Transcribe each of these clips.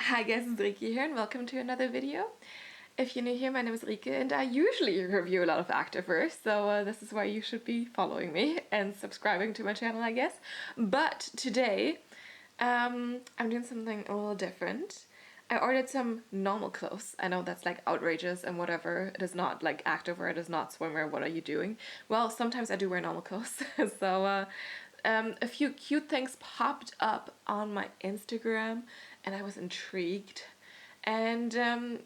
Hi guys, it's Rike here and welcome to another video. If you're new here, my name is Rike and I usually review a lot of activewear, so this is why you should be following me and subscribing to my channel, I guess. But today, I'm doing something a little different. I ordered some normal clothes. I know that's like outrageous and whatever. It is not like activewear, it is not swimwear. What are you doing? Well, sometimes I do wear normal clothes. So a few cute things popped up on my Instagram and I was intrigued. And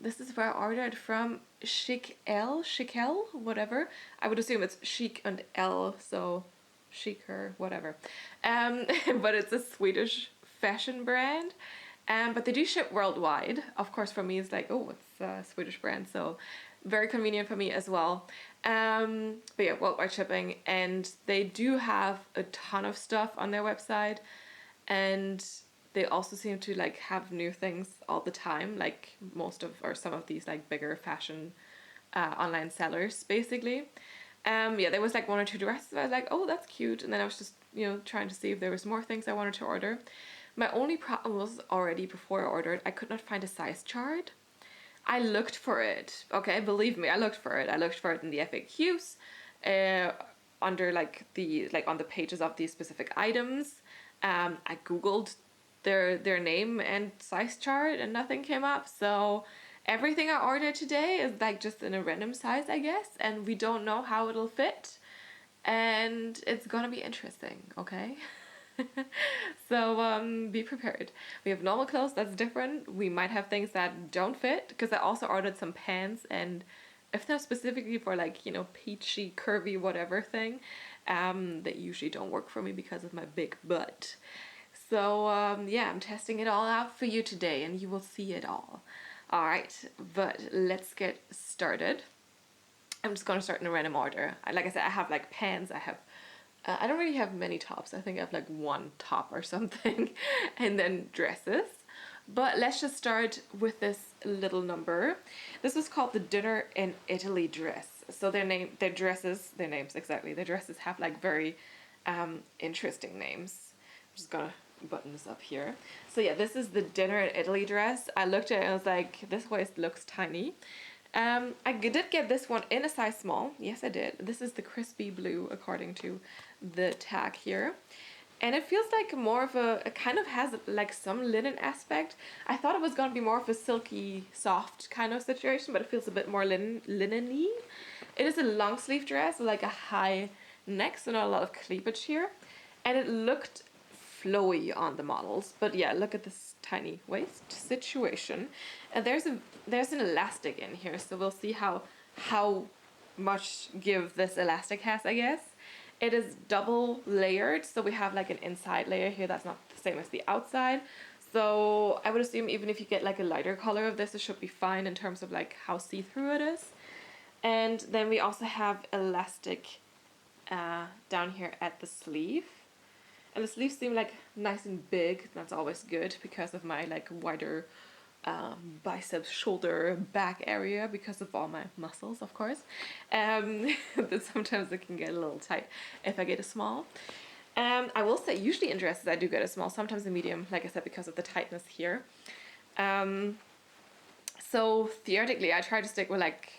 this is where I ordered from Chiquelle, whatever. I would assume it's Chic and L, so Chic or whatever. But it's a Swedish fashion brand. But they do ship worldwide. Of course, for me, it's like, oh, it's a Swedish brand, so very convenient for me as well. But yeah, worldwide shipping. And they do have a ton of stuff on their website. And they also seem to like have new things all the time, like most of or some of these like bigger fashion online sellers, basically. Yeah, there was like one or two dresses. I was like, oh, that's cute. And then I was just, trying to see if there was more things I wanted to order. My only problem was already before I ordered, I could not find a size chart. I looked for it. Okay, believe me, I looked for it. I looked for it in the FAQs, under on the pages of these specific items. I googled their name and size chart and nothing came up. So everything I ordered today is like just in a random size, I guess, and we don't know how it'll fit. And it's gonna be interesting, okay? So be prepared. We have normal clothes, that's different. We might have things that don't fit, because I also ordered some pants, and if they're specifically for like, peachy, curvy, whatever thing, that usually don't work for me because of my big butt. So yeah, I'm testing it all out for you today and you will see it all. Alright, but let's get started. I'm just gonna start in a random order. Like I said, I have like pants, I don't really have many tops. I think I have like one top or something and then dresses. But let's just start with this little number. This is called the Dinner in Italy dress. So their names exactly. Their dresses have like very interesting names. I'm just gonna button this up here. So yeah, this is the Dinner in Italy dress. I looked at it and I was like, this waist looks tiny. I did get this one in a size small. Yes, I did. This is the crispy blue according to the tag here. And it feels like more of it kind of has like some linen aspect. I thought it was going to be more of a silky, soft kind of situation, but it feels a bit more linen-y. It is a long sleeve dress with like a high neck, so not a lot of cleavage here. And it looked flowy on the models, but yeah, look at this tiny waist situation. And there's an elastic in here, so we'll see how much give this elastic has, I guess. It is double layered, so we have like an inside layer here that's not the same as the outside. So I would assume even if you get like a lighter color of this, it should be fine in terms of like how see-through it is. And then we also have elastic down here at the sleeve. And the sleeves seem like nice and big. That's always good because of my like wider biceps, shoulder, back area, because of all my muscles, of course. But sometimes it can get a little tight if I get a small. I will say usually in dresses I do get a small, sometimes a medium, like I said, because of the tightness here. So theoretically I try to stick with like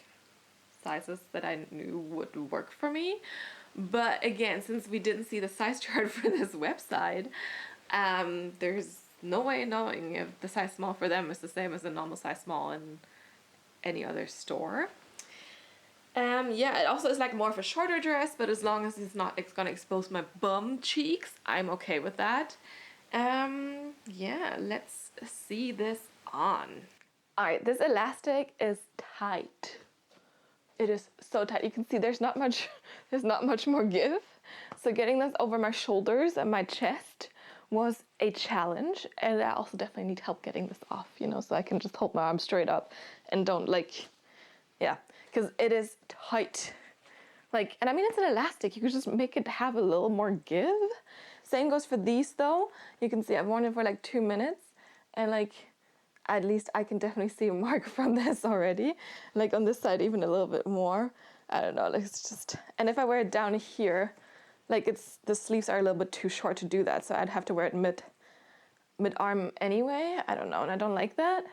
sizes that I knew would work for me. But again, since we didn't see the size chart for this website, there's no way of knowing if the size small for them is the same as the normal size small in any other store. Yeah, it also is like more of a shorter dress, but as long as it's gonna expose my bum cheeks, I'm okay with that. Yeah, let's see this on. Alright, this elastic is tight. It is so tight. You can see there's not much more give. So getting this over my shoulders and my chest was a challenge, and I also definitely need help getting this off, so I can just hold my arm straight up and don't because it is tight. And I mean, it's an elastic. You could just make it have a little more give. Same goes for these though. You can see I've worn it for like 2 minutes, and at least I can definitely see a mark from this already. Like on this side, even a little bit more. I don't know, it's just, and if I wear it down here, the sleeves are a little bit too short to do that, so I'd have to wear it mid-arm anyway. I don't know, and I don't like that.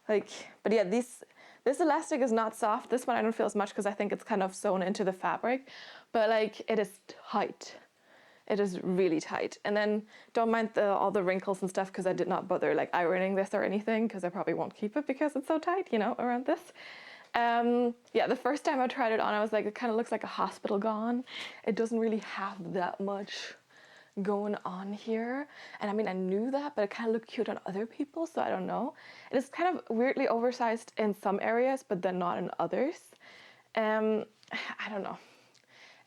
Like, but yeah, this elastic is not soft. This one I don't feel as much because I think it's kind of sewn into the fabric, but like it is tight. It is really tight. And then don't mind all the wrinkles and stuff because I did not bother like ironing this or anything because I probably won't keep it because it's so tight, you know, around this. Yeah, the first time I tried it on, I was like, it kind of looks like a hospital gown. It doesn't really have that much going on here. And I mean, I knew that, but it kind of looked cute on other people, so I don't know. It is kind of weirdly oversized in some areas, but then not in others. I don't know.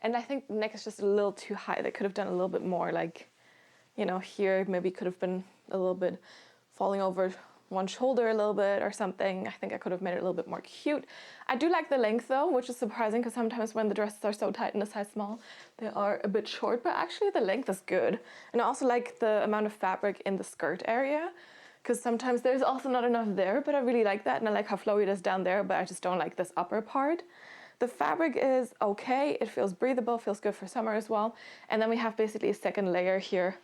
And I think the neck is just a little too high. They could have done a little bit more, like, you know, here maybe could have been a little bit falling over one shoulder a little bit or something. I think I could have made it a little bit more cute. I do like the length though, which is surprising because sometimes when the dresses are so tight in a size small, they are a bit short, but actually the length is good. And I also like the amount of fabric in the skirt area because sometimes there's also not enough there, but I really like that. And I like how flowy it is down there, but I just don't like this upper part. The fabric is okay. It feels breathable, feels good for summer as well. And then we have basically a second layer here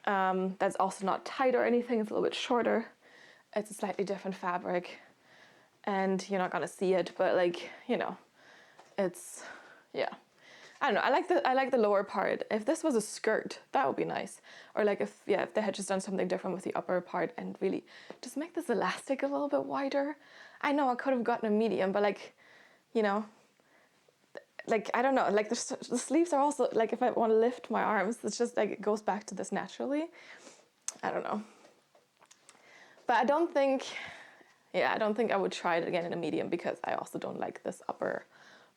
that's also not tight or anything. It's a little bit shorter. It's a slightly different fabric and you're not gonna see it, but like, you know, it's, yeah. I don't know, I like the lower part. If this was a skirt, that would be nice. Or like if they had just done something different with the upper part and really just make this elastic a little bit wider. I know I could have gotten a medium, but like, you know, like, I don't know, like the sleeves are also, like if I want to lift my arms, it's just like, it goes back to this naturally. I don't know. But I don't think I would try it again in a medium because I also don't like this upper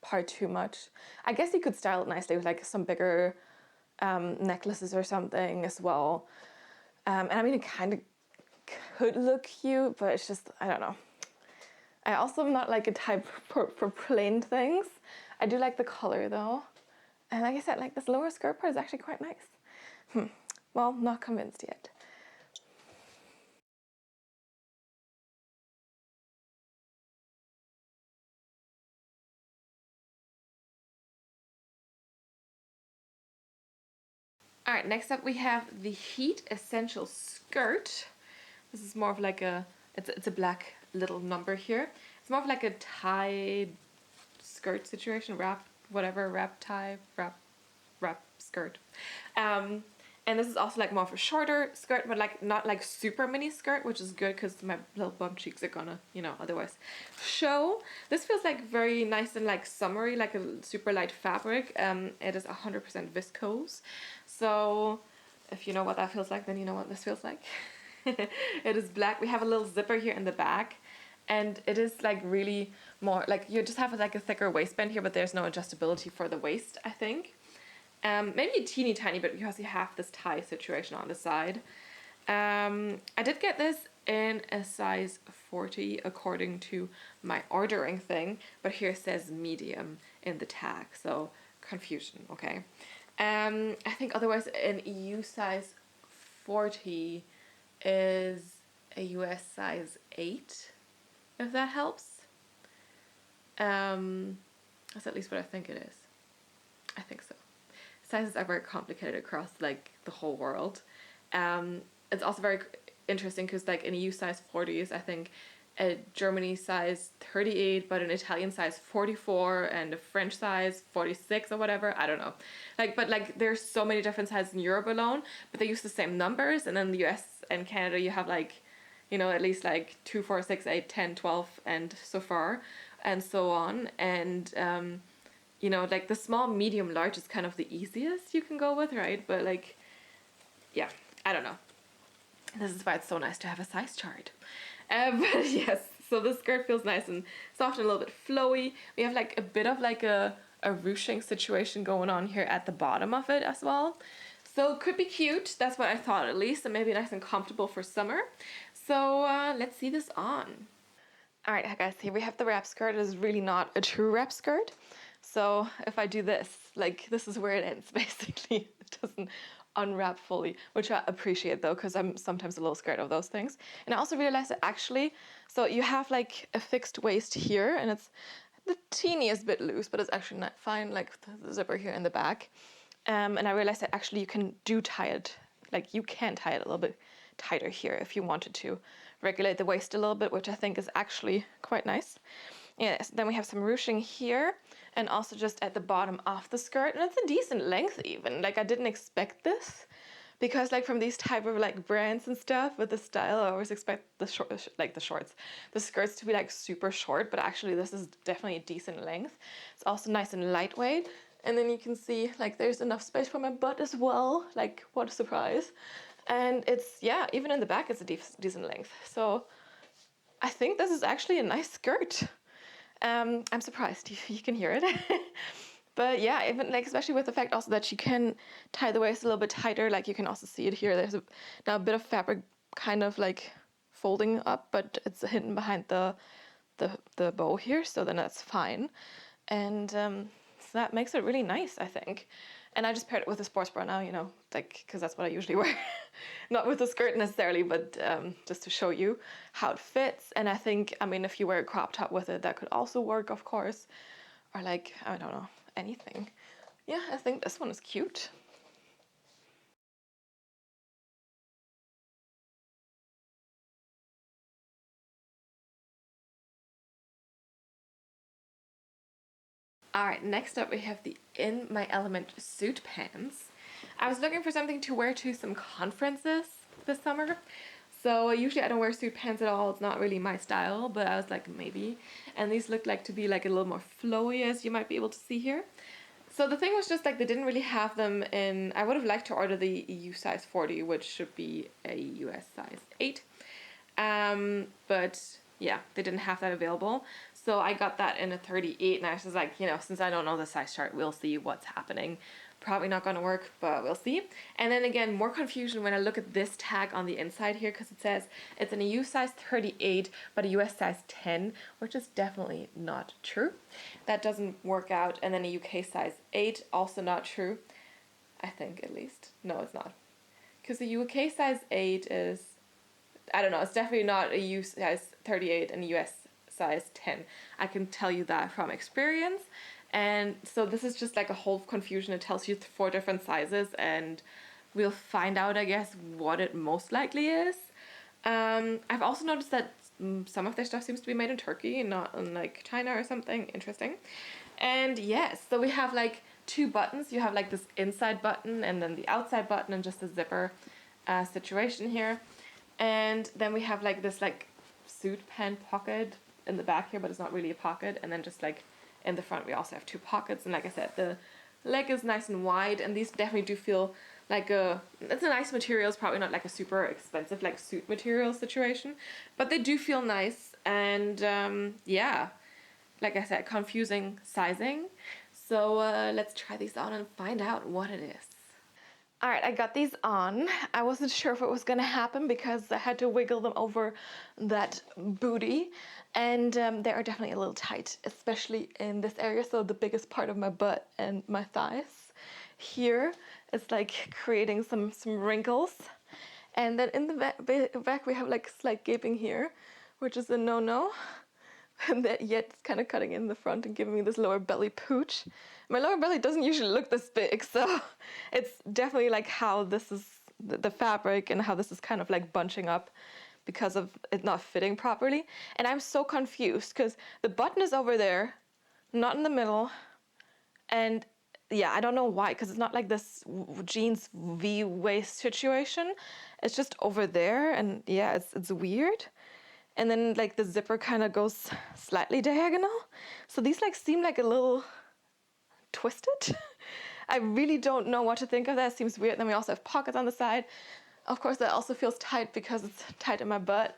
part too much. I guess you could style it nicely with like some bigger necklaces or something as well. And I mean, it kind of could look cute, but it's just, I don't know. I also am not like a type for plain things. I do like the color though. And like I said, like this lower skirt part is actually quite nice. Well, not convinced yet. All right, next up we have the Heat Essential Skirt. This is more of like it's a black little number here. It's more of like a tie skirt situation, wrap tie, wrap skirt. And this is also like more of a shorter skirt, but like not like super mini skirt, which is good because my little bum cheeks are gonna, you know, otherwise show. This feels like very nice and like summery, like a super light fabric. It is 100% viscose. So if you know what that feels like, then you know what this feels like. It is black. We have a little zipper here in the back. And it is like really more, like you just have like a thicker waistband here, but there's no adjustability for the waist, I think. Maybe a teeny tiny bit because you have this tie situation on the side. I did get this in a size 40 according to my ordering thing, but here it says medium in the tag, so confusion, okay. I think otherwise an EU size 40 is a US size 8, if that helps. That's at least what I think it is. I think so. Sizes are very complicated across like the whole world. It's also very interesting because like an EU size 40 is I think a Germany size 38, but an Italian size 44 and a French size 46 or whatever. I don't know. Like, but like there's so many different sizes in Europe alone, but they use the same numbers. And then the US and Canada, you have like, you know, at least like 2, 4, 6, 8, 10, 12, and so far, and so on. And you know, like the small, medium, large is kind of the easiest you can go with, right? But like, yeah, I don't know. This is why it's so nice to have a size chart. But yes, so this skirt feels nice and soft and a little bit flowy. We have like a bit of like a ruching situation going on here at the bottom of it as well. So it could be cute. That's what I thought at least, and maybe nice and comfortable for summer. So let's see this on. All right, guys, here we have the wrap skirt. It is really not a true wrap skirt. So if I do this, like this is where it ends basically. It doesn't unwrap fully, which I appreciate though, because I'm sometimes a little scared of those things. And I also realized that actually, so you have like a fixed waist here and it's the teeniest bit loose, but it's actually not fine, like the zipper here in the back. And I realized that actually you can tie it, like you can tie it a little bit tighter here if you wanted to regulate the waist a little bit, which I think is actually quite nice. Yes, then we have some ruching here and also just at the bottom of the skirt, and it's a decent length even. Like I didn't expect this because like from these type of like brands and stuff with the style, I always expect the the skirts to be like super short, but actually this is definitely a decent length. It's also nice and lightweight. And then you can see like there's enough space for my butt as well. Like what a surprise. And it's, yeah, even in the back it's a decent length. So I think this is actually a nice skirt. I'm surprised you can hear it. But yeah, even like especially with the fact also that you can tie the waist a little bit tighter. Like you can also see it here. There's now a bit of fabric kind of like folding up, but it's hidden behind the bow here. So then that's fine. And so that makes it really nice, I think. And I just paired it with a sports bra now, you know, like, because that's what I usually wear. Not with the skirt necessarily, but just to show you how it fits. And I think, I mean, if you wear a crop top with it, that could also work, of course. Or like, I don't know, anything. Yeah, I think this one is cute. All right, next up we have the In My Element suit pants. I was looking for something to wear to some conferences this summer. So usually I don't wear suit pants at all. It's not really my style, but I was like, maybe. And these look like to be like a little more flowy, as you might be able to see here. So the thing was just like they didn't really have them in, I would have liked to order the EU size 40, which should be a US size 8. But yeah, they didn't have that available. So I got that in a 38, and I was just like, you know, since I don't know the size chart, we'll see what's happening. Probably not going to work, but we'll see. And then again, more confusion when I look at this tag on the inside here, because it says it's an EU size 38, but a US size 10, which is definitely not true. That doesn't work out. And then a UK size 8, also not true. I think, at least. No, it's not. Because the UK size 8 is, I don't know, it's definitely not a EU size 38 and a US size 10. I can tell you that from experience. And so this is just like a whole confusion. It tells you 4 different sizes, and we'll find out, I guess, what it most likely is. I've also noticed that some of their stuff seems to be made in Turkey and not in like China or something. Interesting. And yes, so we have like 2 buttons. You have like this inside button and then the outside button and just a zipper situation here. And then we have like this like suit pant pocket in the back here, but it's not really a pocket. And then just like in the front we also have 2 pockets, and like I said, the leg is nice and wide, and these definitely do feel like it's a nice material. It's probably not like a super expensive like suit material situation, but they do feel nice. And yeah, like I said, confusing sizing. So let's try these on and find out what it is. All right, I got these on. I wasn't sure if it was gonna happen because I had to wiggle them over that booty, and they are definitely a little tight, especially in this area. So the biggest part of my butt and my thighs here is like creating some wrinkles. And then in the back we have like slight gaping here, which is a no-no. And that yet it's kind of cutting in the front and giving me this lower belly pooch. My lower belly doesn't usually look this big, so it's definitely like how this is the fabric and how this is kind of like bunching up because of it not fitting properly. And I'm so confused because the button is over there, not in the middle. And yeah, I don't know why, because it's not like this jeans V waist situation. It's just over there, and yeah, it's weird. And then like the zipper kind of goes slightly diagonal. So these like seem like a little twisted. I really don't know what to think of that. It seems weird. Then we also have pockets on the side. Of course, that also feels tight because it's tight in my butt.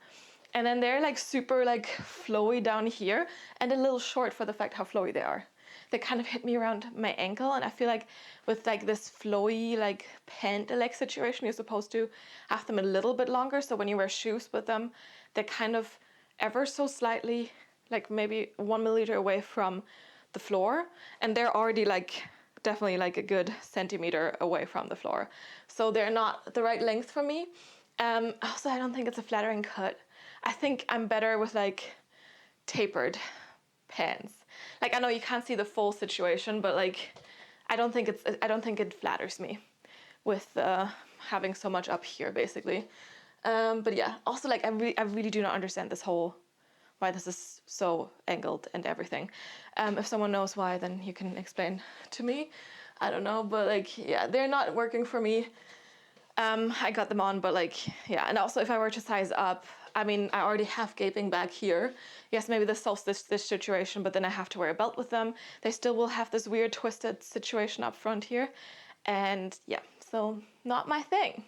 And then they're like super like flowy down here and a little short for the fact how flowy they are. They kind of hit me around my ankle, and I feel like with like this flowy like pant leg situation, you're supposed to have them a little bit longer. So when you wear shoes with them, they're kind of ever so slightly, like maybe 1 millimeter away from the floor, and they're already like definitely like a good centimeter away from the floor. So they're not the right length for me. Also, I don't think it's a flattering cut. I think I'm better with like tapered pants. Like I know you can't see the full situation, but like I don't think it flatters me with having so much up here basically. But yeah, also like I really do not understand this whole why this is so angled and everything. If someone knows why, then you can explain to me. I don't know, but like yeah, they're not working for me. I got them on, but like yeah, and also if I were to size up, I mean I already have gaping back here. Yes, maybe this solves this situation, but then I have to wear a belt with them. They still will have this weird twisted situation up front here, and yeah, so not my thing.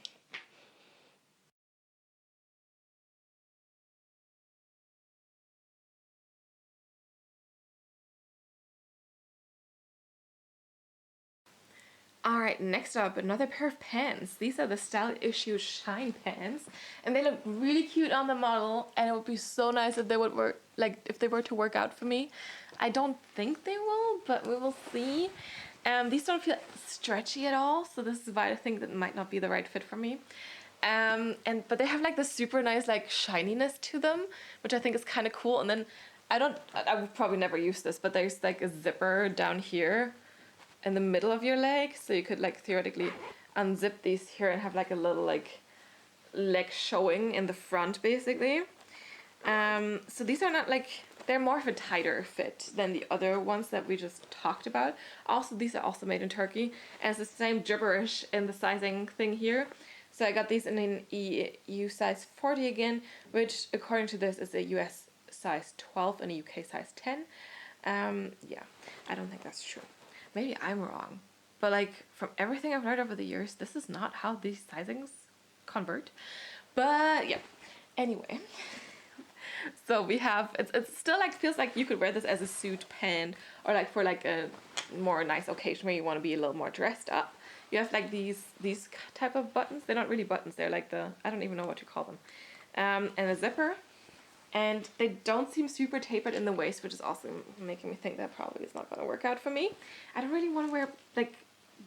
All right, next up, another pair of pants. These are the Style Issue Shine pants, and they look really cute on the model, and it would be so nice if they would work, like if they were to work out for me. I don't think they will, but we will see. These don't feel stretchy at all, so this is why I think that might not be the right fit for me. But they have like this super nice like shininess to them, which I think is kind of cool. And then I would probably never use this, but there's like a zipper down here in the middle of your leg, so you could like theoretically unzip these here and have like a little like leg showing in the front basically. So these are not like, they're more of a tighter fit than the other ones that we just talked about. Also, these are also made in Turkey, and it's the same gibberish in the sizing thing here. So I got these in an EU size 40 again, which according to this is a US size 12 and a UK size 10. Yeah, I don't think that's true. Maybe I'm wrong, but like from everything I've learned over the years, this is not how these sizings convert. But yeah, anyway. So we have, it's still like, feels like you could wear this as a suit pant or like for like a more nice occasion where you want to be a little more dressed up. You have like these type of buttons. They're not really buttons. They're like I don't even know what to call them. And a zipper. And they don't seem super tapered in the waist, which is also making me think that probably is not going to work out for me. I don't really want to wear like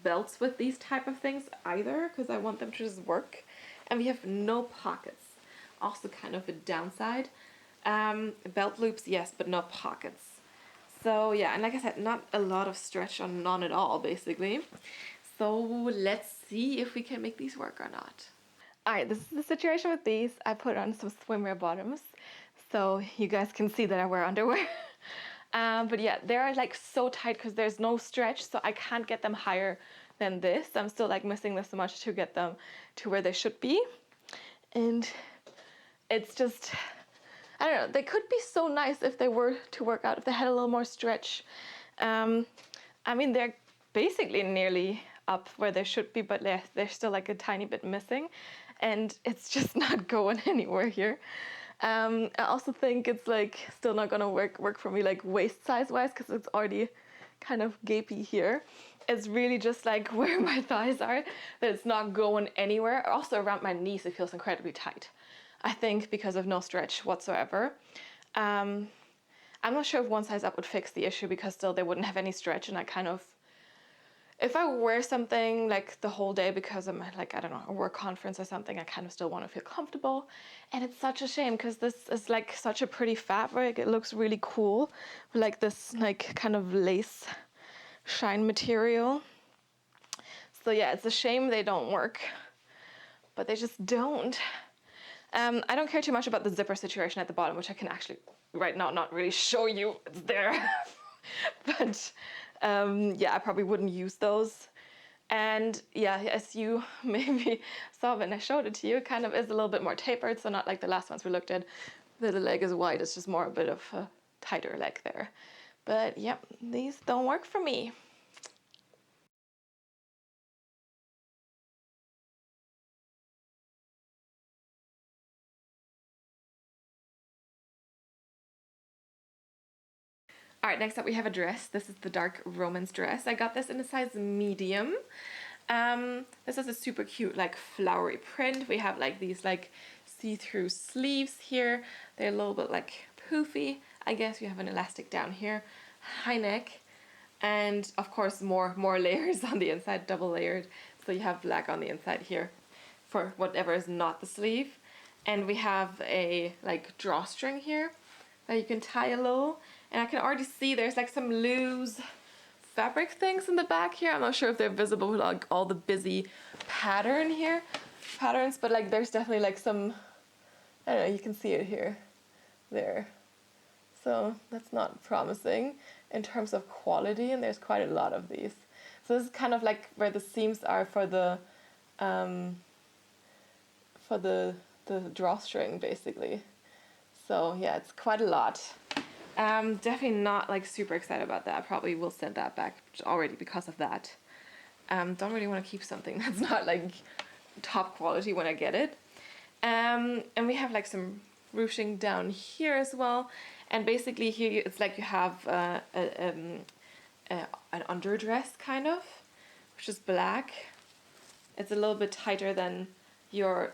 belts with these type of things either, because I want them to just work. And we have no pockets. Also kind of a downside. Belt loops, yes, but no pockets. So yeah, and like I said, not a lot of stretch or none at all, basically. So let's see if we can make these work or not. Alright, this is the situation with these. I put on some swimwear bottoms, so you guys can see that I wear underwear. But yeah, they're like so tight because there's no stretch, so I can't get them higher than this. I'm still like missing this so much to get them to where they should be. And it's just, I don't know, they could be so nice if they were to work out, if they had a little more stretch. I mean, they're basically nearly up where they should be, but they're still like a tiny bit missing, and it's just not going anywhere here. I also think it's like still not gonna work for me like waist size wise, because it's already kind of gapey here. It's really just like where my thighs are that it's not going anywhere. Also around my knees it feels incredibly tight, I think because of no stretch whatsoever. I'm not sure if one size up would fix the issue, because still they wouldn't have any stretch, and I kind of, if I wear something like the whole day because I'm like, I don't know, a work conference or something, I kind of still want to feel comfortable. And it's such a shame because this is like such a pretty fabric. It looks really cool, like this like kind of lace shine material. So yeah, it's a shame they don't work, but they just don't. I don't care too much about the zipper situation at the bottom, which I can actually right now not really show you. It's there. But yeah, I probably wouldn't use those. And yeah, as you maybe saw when I showed it to you, it kind of is a little bit more tapered, so not like the last ones we looked at. The leg is wide, it's just more a bit of a tighter leg there. But yeah, these don't work for me. All right, next up we have a dress. This is the dark romance dress. I got this in a size medium. This is a super cute like flowery print. We have like these like see-through sleeves here. They're a little bit like poofy. I guess you have an elastic down here, high neck, and of course more layers on the inside, double layered. So you have black on the inside here for whatever is not the sleeve. And we have a like drawstring here that you can tie a little. And I can already see there's like some loose fabric things in the back here. I'm not sure if they're visible with like all the busy pattern here, patterns, but like there's definitely like some, I don't know, you can see it here, there. So that's not promising in terms of quality, and there's quite a lot of these. So this is kind of like where the seams are for the drawstring basically. So yeah, it's quite a lot. Definitely not like super excited about that. I probably will send that back already because of that. Don't really want to keep something that's not like top quality when I get it. And we have like some ruching down here as well. And basically here it's like you have an underdress kind of, which is black. It's a little bit tighter than your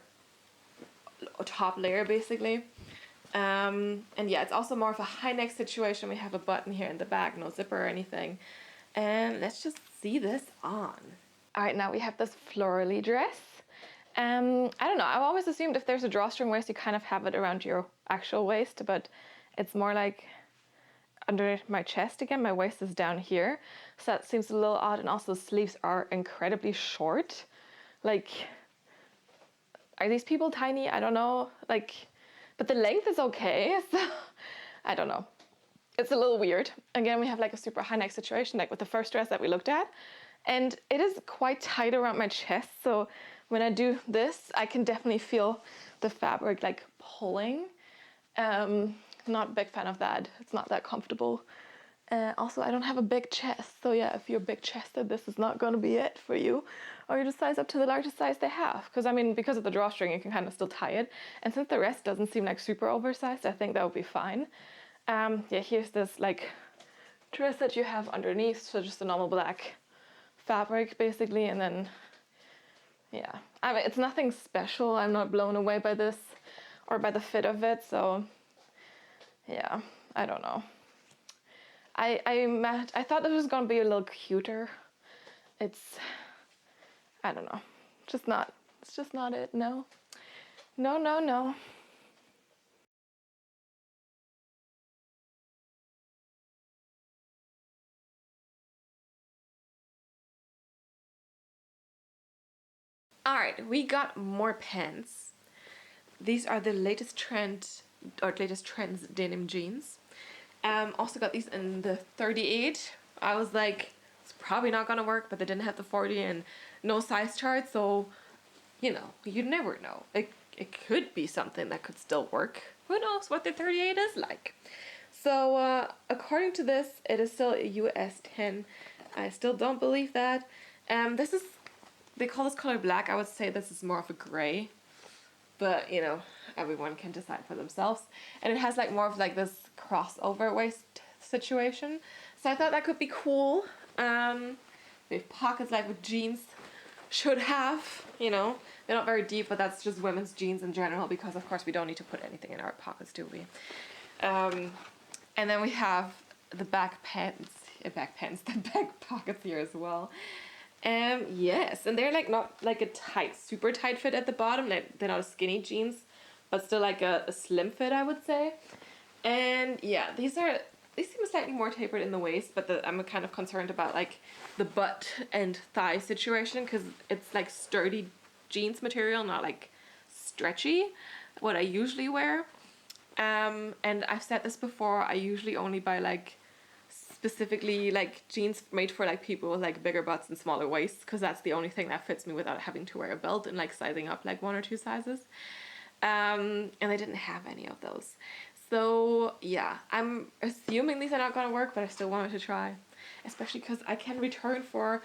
top layer basically. And yeah, it's also more of a high neck situation. We have a button here in the back, no zipper or anything. And let's just see this on. All right, now we have this florally dress. I don't know, I've always assumed if there's a drawstring waist, you kind of have it around your actual waist, but it's more like under my chest again. My waist is down here, so that seems a little odd. And also the sleeves are incredibly short. Like, are these people tiny? I don't know. Like, but the length is okay, so I don't know. It's a little weird. Again, we have like a super high neck situation, like with the first dress that we looked at. And it is quite tight around my chest, so when I do this, I can definitely feel the fabric like pulling. Not a big fan of that. It's not that comfortable. Also, I don't have a big chest, so yeah, if you're big chested, this is not gonna be it for you. Or you just size up to the largest size they have. Because I mean, because of the drawstring, you can kind of still tie it. And since the rest doesn't seem like super oversized, I think that would be fine. Yeah, here's this like dress that you have underneath, so just a normal black fabric basically, and then yeah, I mean, it's nothing special. I'm not blown away by this or by the fit of it, so yeah, I don't know. I thought this was gonna be a little cuter. I don't know, it's just not it. No. All right, we got more pants. These are the latest trends denim jeans. Also got these in the 38. I was like, it's probably not gonna work, but they didn't have the 40 and no size chart, so you know, you never know. It could be something that could still work. Who knows what the 38 is like? So according to this, it is still a US 10. I still don't believe that. This is, they call this color black. I would say this is more of a gray, but you know, everyone can decide for themselves. And it has like more of like this crossover waist situation. So I thought that could be cool. We have pockets like what jeans should have, you know. They're not very deep, but that's just women's jeans in general, because of course we don't need to put anything in our pockets, do we? And then we have the back the back pockets here as well. Yes, and they're like not like a tight, super tight fit at the bottom. Like they're not a skinny jeans, but still like a slim fit, I would say. And yeah, these seem slightly more tapered in the waist, but I'm kind of concerned about like the butt and thigh situation, because it's like sturdy jeans material, not like stretchy, what I usually wear. And I've said this before, I usually only buy like specifically like jeans made for like people with like bigger butts and smaller waists, because that's the only thing that fits me without having to wear a belt and like sizing up like 1 or 2 sizes. And they didn't have any of those. So yeah, I'm assuming these are not gonna work, but I still wanted to try, especially because I can return for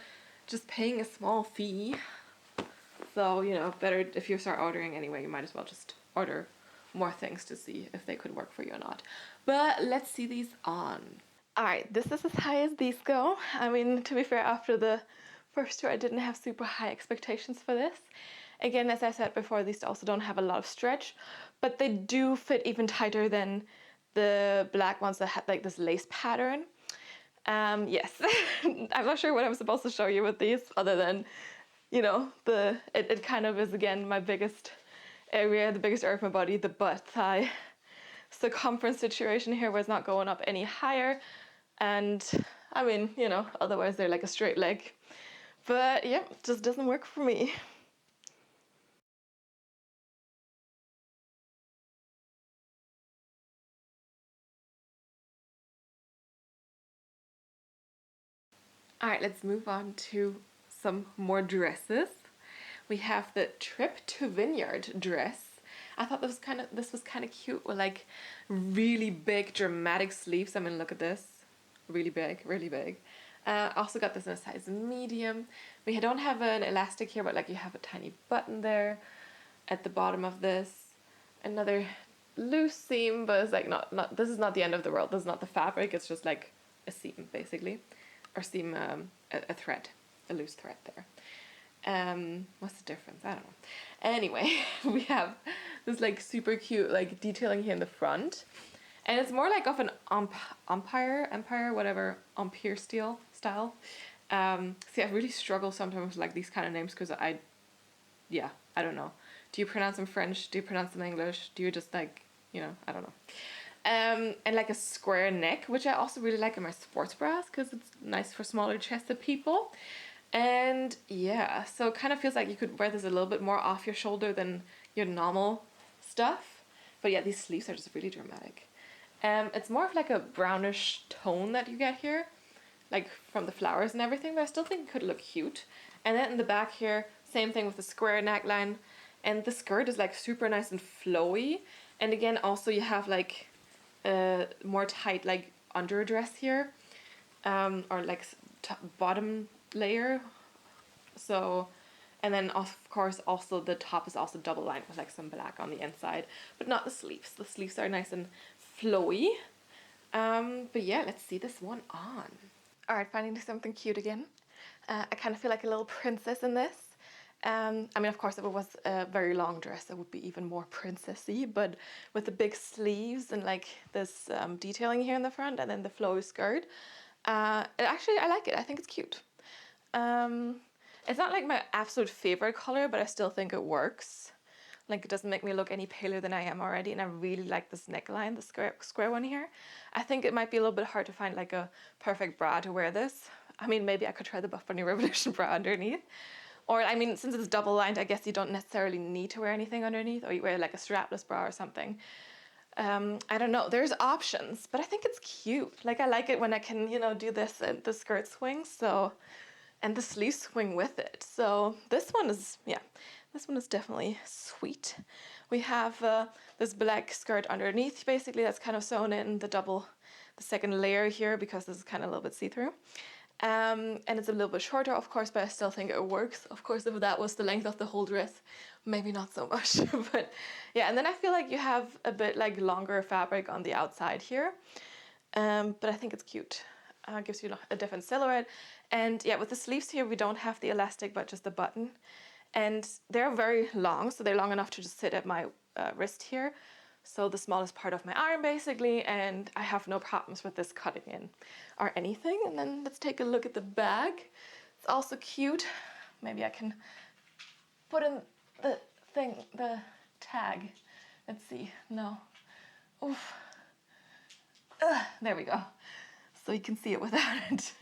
just paying a small fee. So, you know, better if you start ordering anyway, you might as well just order more things to see if they could work for you or not. But let's see these on. All right, this is as high as these go. I mean, to be fair, after the first two, I didn't have super high expectations for this. Again, as I said before, these also don't have a lot of stretch, but they do fit even tighter than the black ones that had like this lace pattern. Yes, I'm not sure what I'm supposed to show you with these, other than, you know, it kind of is, again, my biggest area, the biggest area of my body, the butt thigh circumference situation here, where it's not going up any higher. And I mean, you know, otherwise they're like a straight leg. But yeah, it just doesn't work for me. All right, let's move on to some more dresses. We have the Trip to Vineyard dress. I thought this was kind of cute with like really big dramatic sleeves. I mean, look at this. Really big, really big. Also got this in a size medium. We don't have an elastic here, but like you have a tiny button there at the bottom of this. Another loose seam, but it's like not this is not the end of the world. This is not the fabric. It's just like a seam basically, or seam a thread, a loose thread there. What's the difference? I don't know. Anyway, we have this like super cute like detailing here in the front, and it's more like of an empire, whatever, empire style. See, I really struggle sometimes with like these kind of names because I don't know. Do you pronounce them French? Do you pronounce them English? Do you just like, I don't know. And like a square neck, which I also really like in my sports bras because it's nice for smaller chested people. And yeah, so it kind of feels like you could wear this a little bit more off your shoulder than your normal stuff. But yeah, these sleeves are just really dramatic. It's more of like a brownish tone that you get here, like from the flowers and everything, but I still think it could look cute. And then in the back here, same thing with the square neckline. And the skirt is like super nice and flowy. And again, also you have like a more tight like underdress here, or like bottom layer. So, and then of course also the top is also double lined with like some black on the inside, but not the sleeves. The sleeves are nice and flowy. But yeah, let's see this one on. All right, finding something cute again. I kind of feel like a little princess in this. I mean, of course, if it was a very long dress, it would be even more princessy, but with the big sleeves and like this detailing here in the front and then the flowy skirt, I like it. I think it's cute. It's not like my absolute favorite color, but I still think it works. Like, it doesn't make me look any paler than I am already, and I really like this neckline, the square one here. I think it might be a little bit hard to find like a perfect bra to wear this. I mean, maybe I could try the Buff Bunny Revolution bra underneath. Or, I mean, since it's double lined, I guess you don't necessarily need to wear anything underneath, or you wear like a strapless bra or something. I don't know, there's options, but I think it's cute. Like, I like it when I can, do this and the skirt swing, so, and the sleeves swing with it. So this one is definitely sweet. We have this black skirt underneath, basically, that's kind of sewn in the second layer here, because this is kind of a little bit see-through. And it's a little bit shorter, of course, but I still think it works. Of course, if that was the length of the whole dress, maybe not so much. But yeah, and then I feel like you have a bit like longer fabric on the outside here. But I think it's cute. Gives you a different silhouette. And yeah, with the sleeves here, we don't have the elastic, but just the button. And they're very long, so they're long enough to just sit at my wrist here. So the smallest part of my arm, basically, and I have no problems with this cutting in or anything. And then let's take a look at the bag. It's also cute. Maybe I can put in the tag. Let's see. No. Oof. There we go. So you can see it without it.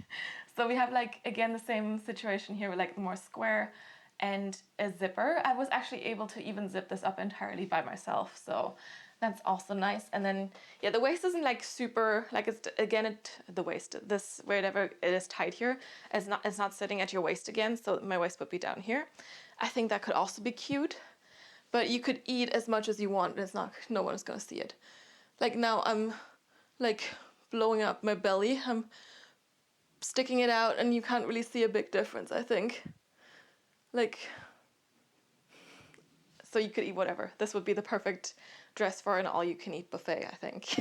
So we have like, again, the same situation here with like the more square and a zipper. I was actually able to even zip this up entirely by myself. So that's also nice. And then, yeah, the waist isn't like super, like it's, again, the waist, this, wherever it is tight here, it's not sitting at your waist again. So my waist would be down here. I think that could also be cute, but you could eat as much as you want. It's not, no one is going to see it. Like now I'm like blowing up my belly. I'm sticking it out and you can't really see a big difference, I think. Like, so you could eat whatever. This would be the perfect dress for an all-you-can-eat buffet, I think.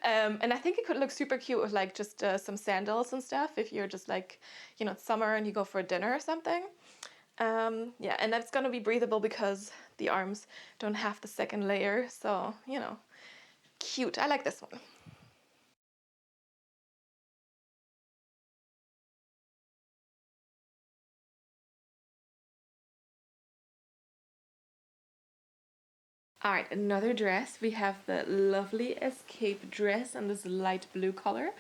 And I think it could look super cute with like just some sandals and stuff if you're just like, it's summer and you go for a dinner or something. Yeah, and that's gonna be breathable because the arms don't have the second layer. So, cute. I like this one. All right, another dress. We have the lovely Escape dress in this light blue color.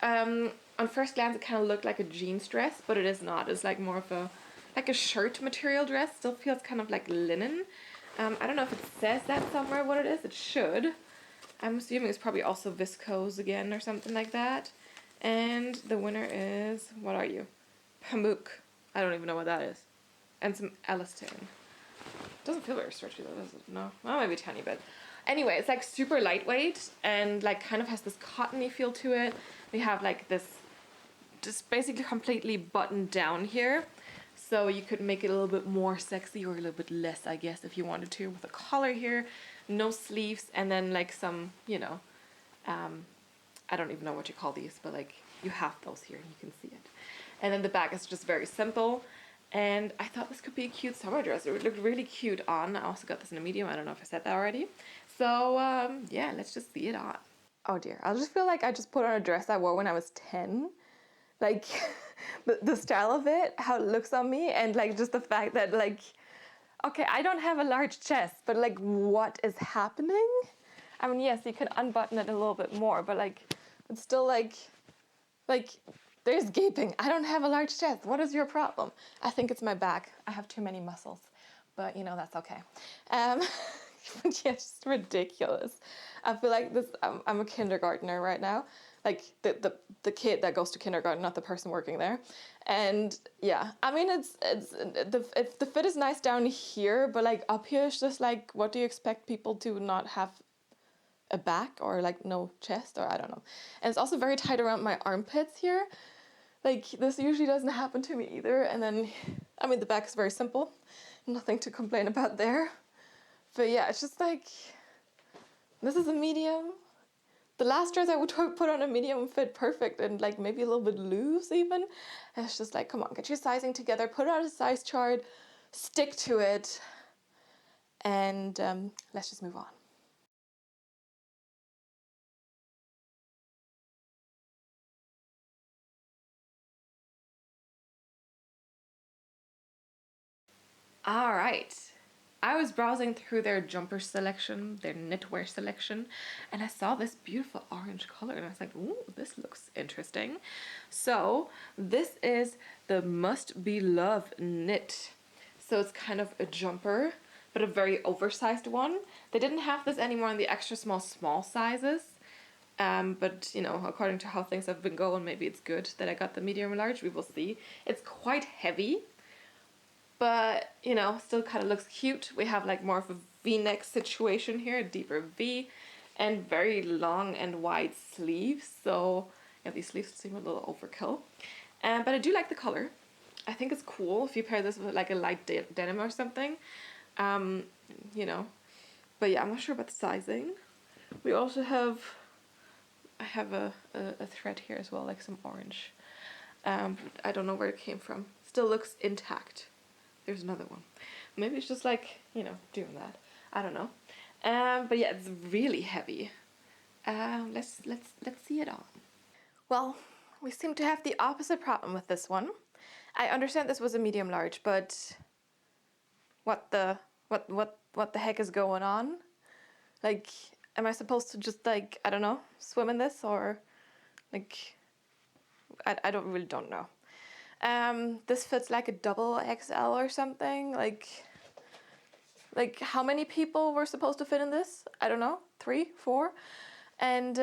On first glance, it kind of looked like a jeans dress, but it is not. It's like more of a shirt material dress. Still feels kind of like linen. I don't know if it says that somewhere what it is. It should. I'm assuming it's probably also viscose again or something like that. And the winner is, what are you? Pamuk. I don't even know what that is. And some elastane. Doesn't feel very stretchy though, does it? No. Well, maybe a tiny bit. Anyway, it's like super lightweight and like kind of has this cottony feel to it. We have like this just basically completely buttoned down here. So you could make it a little bit more sexy or a little bit less, I guess, if you wanted to, with a collar here, no sleeves, and then like some, you know, I don't even know what you call these, but like you have those here and you can see it. And then the back is just very simple. And I thought this could be a cute summer dress. It would look really cute on. I also got this in a medium. I don't know if I said that already. So yeah, let's just see it on. Oh dear, I just feel like I just put on a dress I wore when I was 10. Like the style of it, how it looks on me, and like just the fact that like, okay, I don't have a large chest, but like what is happening? I mean, yes, you can unbutton it a little bit more, but like it's still like there's gaping. I don't have a large chest. What is your problem? I think it's my back. I have too many muscles, but you know, that's okay. But yeah, it's just ridiculous. I feel like this, I'm a kindergartner right now. Like the kid that goes to kindergarten, not the person working there. And yeah, I mean, the fit is nice down here, but like up here, it's just like, what do you expect people to not have a back or like no chest, or I don't know. And it's also very tight around my armpits here. Like this usually doesn't happen to me either. And then, I mean, the back is very simple, nothing to complain about there. But yeah, it's just like, this is a medium. The last dress I would put on a medium fit perfect and like maybe a little bit loose even. And it's just like, come on, get your sizing together, put out a size chart, stick to it, and let's just move on. All right. I was browsing through their jumper selection, their knitwear selection, and I saw this beautiful orange color and I was like, ooh, this looks interesting. So this is the Must Be Love knit. So it's kind of a jumper, but a very oversized one. They didn't have this anymore in the extra small sizes. But you know, according to how things have been going, maybe it's good that I got the medium large. We will see. It's quite heavy, but you know, still kind of looks cute. We have like more of a V-neck situation here, a deeper V, and very long and wide sleeves. So yeah, these sleeves seem a little overkill. But I do like the color. I think it's cool if you pair this with like a light denim or something. You know, but yeah, I'm not sure about the sizing. We also have, I have a thread here as well, like some orange. I don't know where it came from. Still looks intact. There's another one. Maybe it's just like, you know, doing that. I don't know. But yeah, it's really heavy. Let's see it on. Well, we seem to have the opposite problem with this one. I understand this was a medium large, but what the heck is going on? Like, am I supposed to just like, I don't know, swim in this, or like, I really don't know. This fits like a double XL or something. Like how many people were supposed to fit in this? I don't know, 3, 4, and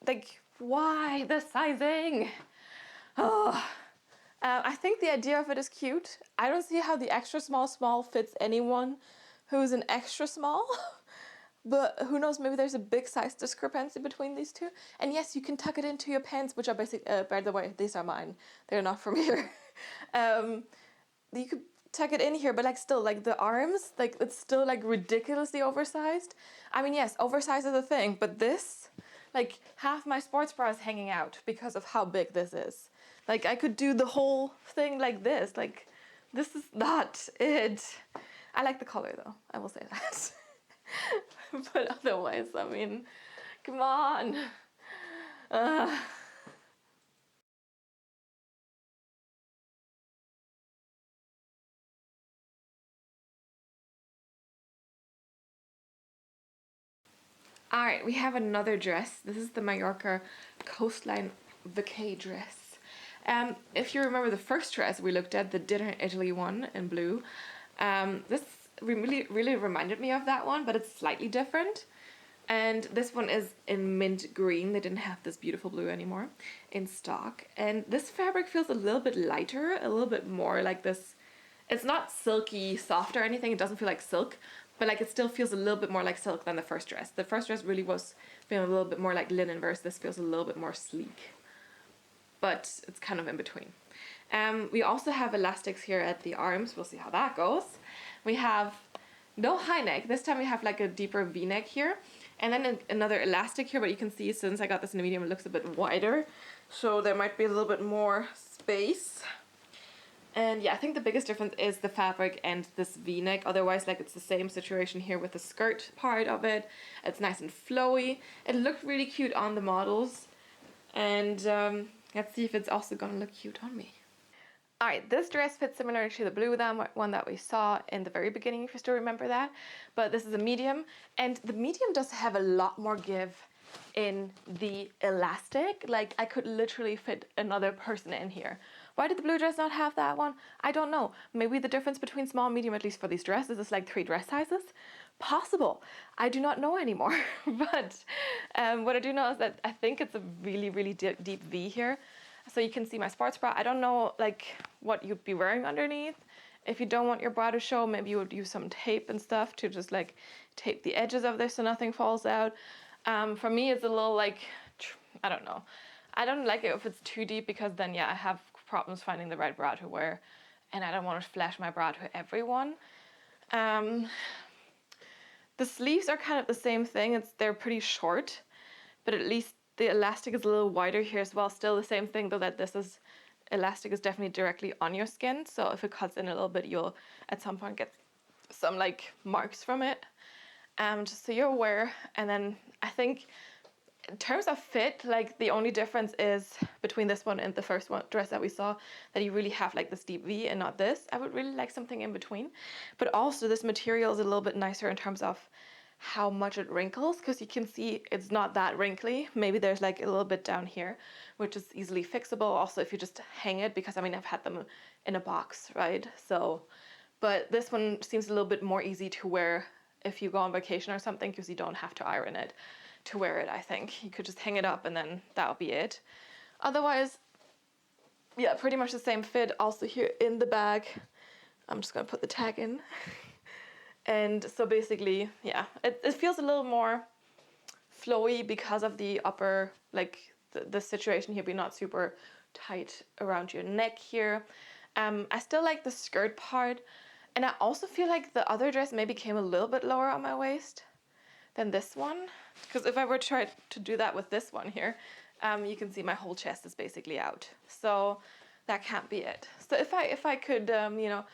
like why the sizing? Oh. I think the idea of it is cute. I don't see how the extra small fits anyone who's an extra small. But who knows, maybe there's a big size discrepancy between these two. And yes, you can tuck it into your pants, which are basic, by the way, these are mine. They're not from here. You could tuck it in here, but like still, like the arms, like it's still like ridiculously oversized. I mean, yes, oversized is a thing, but this, like half my sports bra is hanging out because of how big this is. Like I could do the whole thing like this. Like this is not it. I like the color though, I will say that. But otherwise, I mean, come on. All right, we have another dress. This is the Mallorca Coastline Vacay dress. If you remember the first dress we looked at, the Dinner in Italy one in blue, this really reminded me of that one, but it's slightly different. And this one is in mint green. They didn't have this beautiful blue anymore in stock. And this fabric feels a little bit lighter, a little bit more like this. It's not silky soft or anything. It doesn't feel like silk, but like it still feels a little bit more like silk than the first dress. The first dress really was feeling a little bit more like linen, versus this feels a little bit more sleek. But it's kind of in between. We also have elastics here at the arms. We'll see how that goes. We have no high neck. This time we have like a deeper V-neck here. And then another elastic here, but you can see since I got this in a medium, it looks a bit wider. So there might be a little bit more space. And yeah, I think the biggest difference is the fabric and this V-neck. Otherwise, like it's the same situation here with the skirt part of it. It's nice and flowy. It looked really cute on the models. And let's see if it's also gonna look cute on me. Alright, this dress fits similar to the blue one that we saw in the very beginning, if you still remember that. But this is a medium, and the medium does have a lot more give in the elastic. Like, I could literally fit another person in here. Why did the blue dress not have that one? I don't know. Maybe the difference between small and medium, at least for these dresses, is like 3 dress sizes? Possible. I do not know anymore. But what I do know is that I think it's a really, really deep V here. So you can see my sports bra. I don't know like what you'd be wearing underneath. If you don't want your bra to show, maybe you would use some tape and stuff to just like tape the edges of this so nothing falls out. For me, it's a little like, I don't know. I don't like it if it's too deep, because then yeah, I have problems finding the right bra to wear, and I don't want to flash my bra to everyone. The sleeves are kind of the same thing. They're pretty short, but at least the elastic is a little wider here as well. Still the same thing though, that this is elastic is definitely directly on your skin. So if it cuts in a little bit, you'll at some point get some like marks from it. Just so you're aware. And then I think in terms of fit, like the only difference is between this one and the first one dress that we saw, that you really have like this deep V and not this. I would really like something in between. But also this material is a little bit nicer in terms of how much it wrinkles, because you can see it's not that wrinkly. Maybe there's like a little bit down here, which is easily fixable. Also, if you just hang it, because I mean, I've had them in a box, right? So, but this one seems a little bit more easy to wear if you go on vacation or something, because you don't have to iron it to wear it. I think you could just hang it up and then that'll be it. Otherwise, yeah, pretty much the same fit. Also here in the bag, I'm just gonna put the tag in. And so basically, yeah, it feels a little more flowy because of the upper, like the situation here being not super tight around your neck here. I still like the skirt part. And I also feel like the other dress maybe came a little bit lower on my waist than this one. Because if I were to try to do that with this one here, you can see my whole chest is basically out. So that can't be it. So if I could, you know,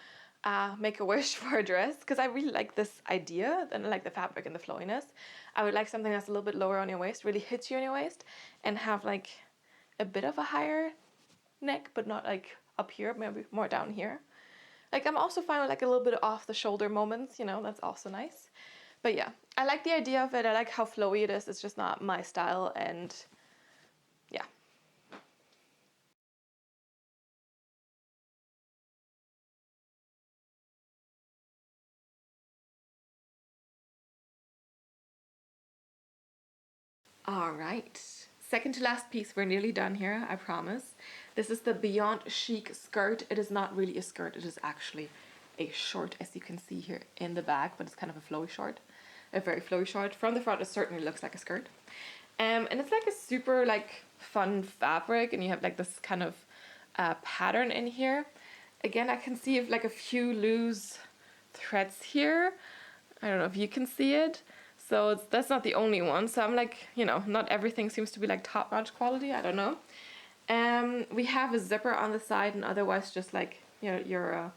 make a wish for a dress, because I really like this idea and I like the fabric and the flowiness. I would like something that's a little bit lower on your waist, really hits you on your waist, and have like a bit of a higher neck, but not like up here, maybe more down here. Like I'm also fine with like a little bit off the shoulder moments, you know, that's also nice. But yeah, I like the idea of it. I like how flowy it is. It's just not my style, and yeah. All right, second to last piece. We're nearly done here, I promise. This is the Beyond Chic skirt. It is not really a skirt. It is actually a short, as you can see here in the back, but it's kind of a flowy short, a very flowy short. From the front, it certainly looks like a skirt. And it's like a super like fun fabric, and you have like this kind of pattern in here. Again, I can see like a few loose threads here. I don't know if you can see it. So that's not the only one. So I'm like, you know, not everything seems to be like top-notch quality. I don't know. We have a zipper on the side, and otherwise just like, you know, your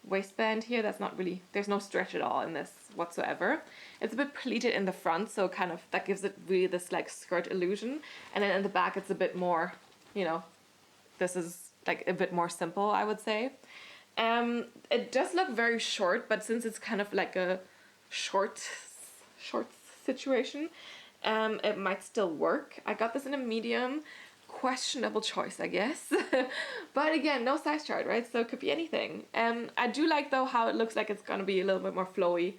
waistband here. That's not really, there's no stretch at all in this whatsoever. It's a bit pleated in the front, so kind of that gives it really this like skirt illusion. And then in the back, it's a bit more, you know, this is like a bit more simple, I would say. It does look very short, but since it's kind of like a short situation, it might still work. I got this in a medium. Questionable choice, I guess. But again, no size chart, right? So it could be anything. I do like though how it looks like it's gonna be a little bit more flowy,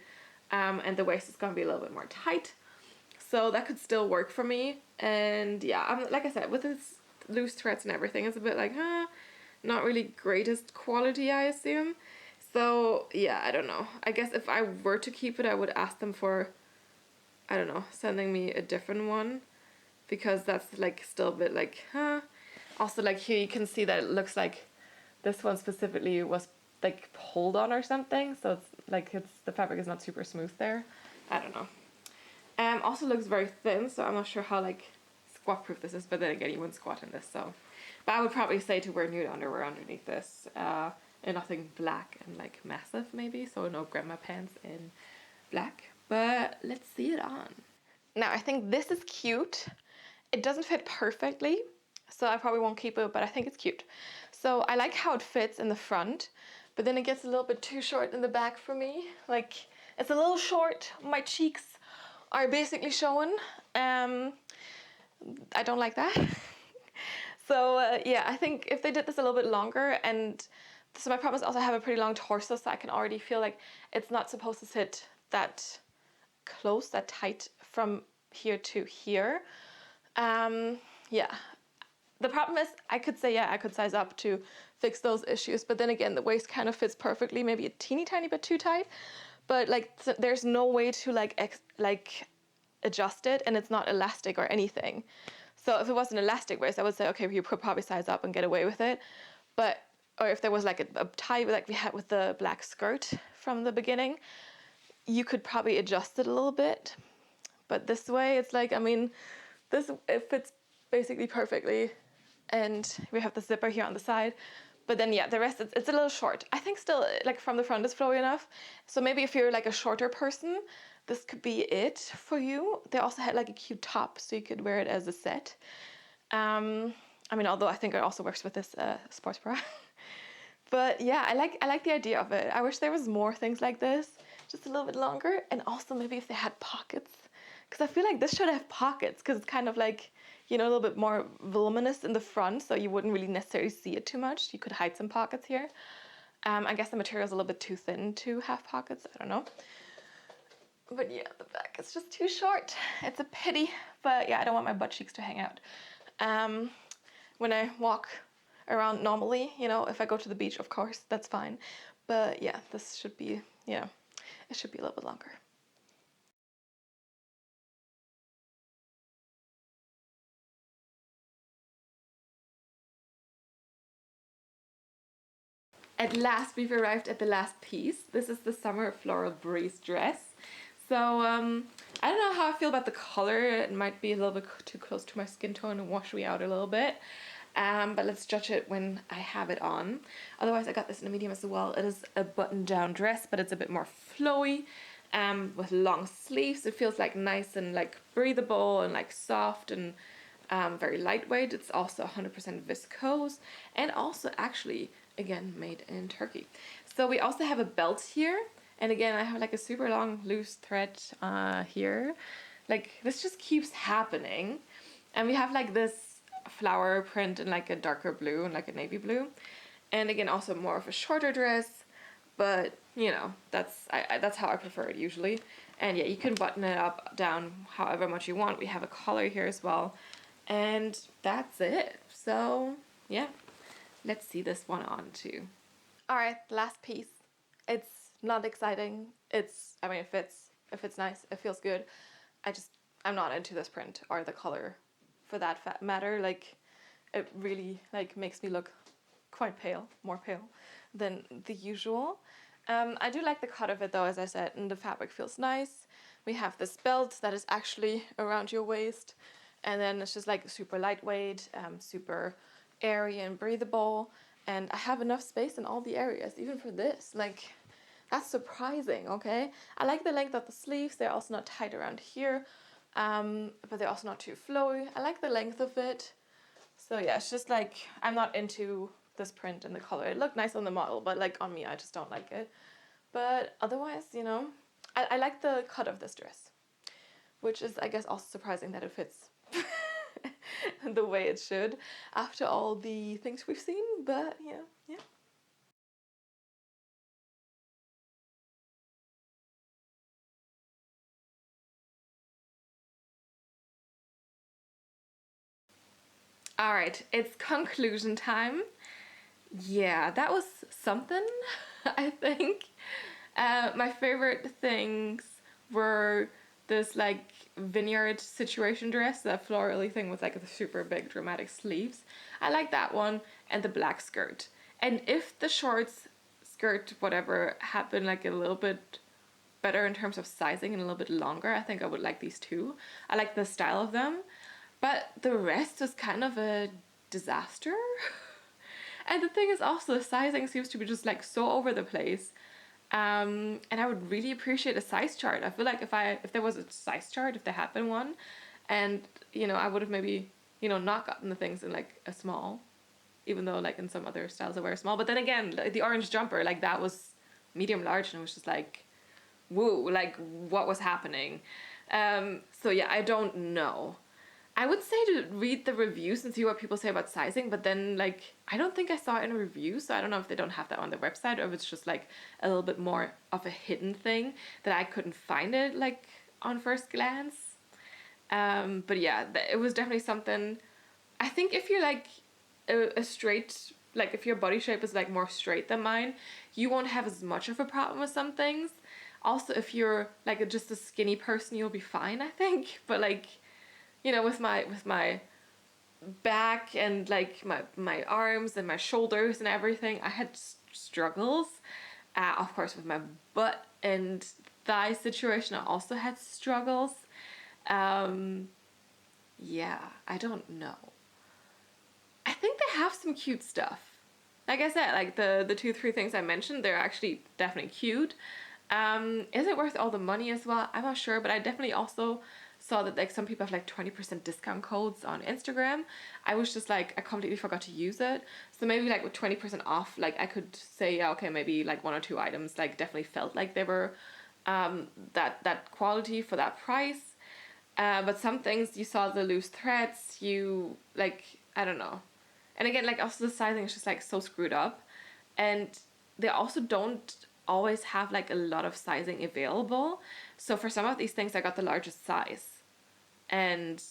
and the waist is gonna be a little bit more tight. So that could still work for me. And yeah, like I said, with its loose threads and everything, it's a bit like, not really greatest quality, I assume. So yeah, I don't know. I guess if I were to keep it, I would ask them for, I don't know, sending me a different one, because that's like still a bit like, Also, like here you can see that it looks like this one specifically was like pulled on or something, so it's like the fabric is not super smooth there. I don't know. Also looks very thin, so I'm not sure how like squat proof this is, but then again you wouldn't squat in this, so. But I would probably say to wear nude underwear underneath this, and nothing black and like massive maybe, so no grandma pants in black. But let's see it on. Now I think this is cute. It doesn't fit perfectly, so I probably won't keep it, but I think it's cute. So I like how it fits in the front, but then it gets a little bit too short in the back for me. Like, it's a little short. My cheeks are basically showing. I don't like that. So yeah, I think if they did this a little bit longer, and so my problem is also I have a pretty long torso, so I can already feel like it's not supposed to sit that close, that tight from here to here. Yeah. The problem is I could say, yeah, I could size up to fix those issues, but then again, the waist kind of fits perfectly, maybe a teeny tiny bit too tight, but like there's no way to like adjust it, and it's not elastic or anything. So if it was an elastic waist, I would say, okay, you could probably size up and get away with it. But, or if there was like a tie like we had with the black skirt from the beginning, you could probably adjust it a little bit. But this way, it's like, I mean, it fits basically perfectly. And we have the zipper here on the side. But then, yeah, the rest, it's a little short. I think still, like from the front is flowy enough. So maybe if you're like a shorter person, this could be it for you. They also had like a cute top, so you could wear it as a set. I mean, although I think it also works with this sports bra. But yeah, I like the idea of it. I wish there was more things like this, just a little bit longer. And also maybe if they had pockets, because I feel like this should have pockets, because it's kind of like, you know, a little bit more voluminous in the front, so you wouldn't really necessarily see it too much. You could hide some pockets here. I guess the material is a little bit too thin to have pockets. I don't know. But yeah, the back is just too short. It's a pity, but yeah, I don't want my butt cheeks to hang out. When I walk around normally, you know, if I go to the beach, of course, that's fine. But yeah, this should be, you know, it should be a little bit longer. At last, we've arrived at the last piece. This is the Summer Floral Breeze dress. So, I don't know how I feel about the color. It might be a little bit too close to my skin tone and wash me out a little bit. But let's judge it when I have it on. Otherwise, I got this in a medium as well. It is a button-down dress, but it's a bit more flowy, with long sleeves. It feels like nice and like breathable and like soft and very lightweight. It's also 100% viscose, and also actually, again, made in Turkey. So we also have a belt here. And again, I have like a super long loose thread here. Like, this just keeps happening. And we have like this flower print in like a darker blue and like a navy blue. And again, also more of a shorter dress. But, you know, that's how I prefer it usually. And yeah, you can button it up, down, however much you want. We have a collar here as well. And that's it. So, yeah. Let's see this one on too. Alright, last piece. It's not exciting. I mean, it fits nice. It feels good. I'm not into this print or the color for that matter. Like, it really like makes me look quite pale, more pale than the usual. I do like the cut of it though, as I said, and the fabric feels nice. We have this belt that is actually around your waist, and then it's just like super lightweight, super airy and breathable. And I have enough space in all the areas, even for this. Like, that's surprising, okay? I like the length of the sleeves. They're also not tight around here, but they're also not too flowy. I like the length of it. So yeah, it's just like, I'm not into this print and the color. It looked nice on the model, but like on me, I just don't like it. But otherwise, you know, I like the cut of this dress, which is, I guess, also surprising that it fits the way it should after all the things we've seen. But yeah. All right, it's conclusion time. Yeah, that was something, I think. My favorite things were this like Vineyard situation dress, that florally thing with like the super big dramatic sleeves. I like that one, and the black skirt. And if the shorts, skirt, whatever, had been like a little bit better in terms of sizing and a little bit longer, I think I would like these too. I like the style of them, but the rest was kind of a disaster. And the thing is also the sizing seems to be just like so over the place. And I would really appreciate a size chart. I feel like if there was a size chart, if there had been one, and I would have maybe not gotten the things in like a small, even though like in some other styles I wear small. But then again, like, the orange jumper, like that was medium large, and it was just like, woo, like what was happening? So yeah, I don't know. I would say to read the reviews and see what people say about sizing, but then like I don't think I saw it in a review, so I don't know if they don't have that on their website or if it's just like a little bit more of a hidden thing that I couldn't find it like on first glance. But yeah, it was definitely something. I think if you're like a straight, like if your body shape is like more straight than mine, you won't have as much of a problem with some things. Also, if you're like just a skinny person, you'll be fine, I think. But like, with my back and like my arms and my shoulders and everything, I had struggles. Of course, with my butt and thigh situation, I also had struggles. Yeah, I don't know. I think they have some cute stuff. Like I said, like the 2, 3 things I mentioned, they're actually definitely cute. Is it worth all the money as well? I'm not sure, but I definitely also saw that like some people have like 20% discount codes on Instagram. I was just like, I completely forgot to use it. So maybe like with 20% off, like I could say, yeah, okay, maybe like 1 or 2 items like definitely felt like they were that quality for that price. But some things you saw the loose threads, you like, I don't know. And again, like also the sizing is just like so screwed up. And they also don't always have like a lot of sizing available. So for some of these things, I got the largest size and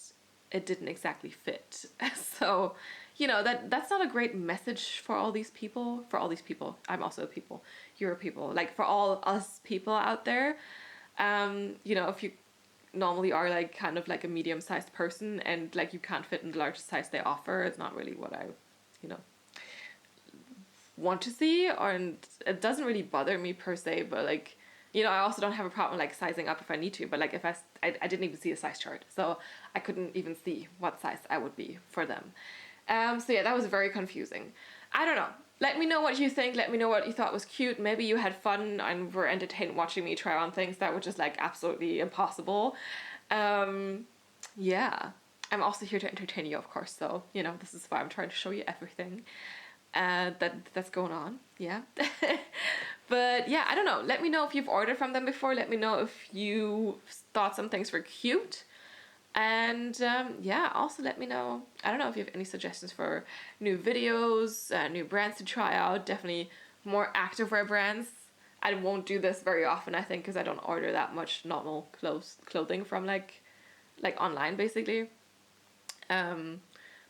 it didn't exactly fit. So, that's not a great message for all these people. For all these people, I'm also a people. You're a people. Like for all us people out there, if you normally are like kind of like a medium-sized person and like you can't fit in the largest size they offer, it's not really what I, want to see. And it doesn't really bother me per se, but like, I also don't have a problem like sizing up if I need to, but like if I didn't even see a size chart, so I couldn't even see what size I would be for them. So yeah, that was very confusing. I don't know. Let me know what you think. Let me know what you thought was cute. Maybe you had fun and were entertained watching me try on things that were just like absolutely impossible. Yeah. I'm also here to entertain you, of course, so, this is why I'm trying to show you everything that's going on. Yeah. But yeah, I don't know. Let me know if you've ordered from them before. Let me know if you thought some things were cute. And yeah, also let me know, I don't know if you have any suggestions for new videos, new brands to try out. Definitely more activewear brands. I won't do this very often, I think, because I don't order that much normal clothing from like online basically.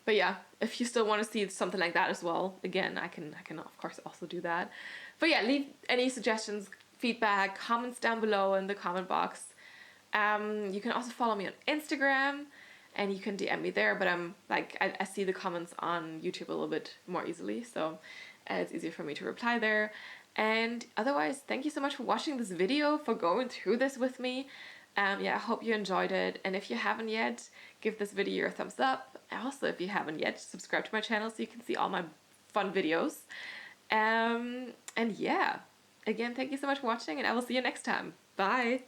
But yeah, if you still want to see something like that as well, again, I can of course also do that. But yeah, leave any suggestions, feedback, comments down below in the comment box. You can also follow me on Instagram and you can DM me there, but I see the comments on YouTube a little bit more easily, so it's easier for me to reply there. And otherwise, thank you so much for watching this video, for going through this with me. Yeah, I hope you enjoyed it, and if you haven't yet, give this video your thumbs up. Also, if you haven't yet, subscribe to my channel so you can see all my fun videos. And yeah, again, thank you so much for watching, and I will see you next time. Bye!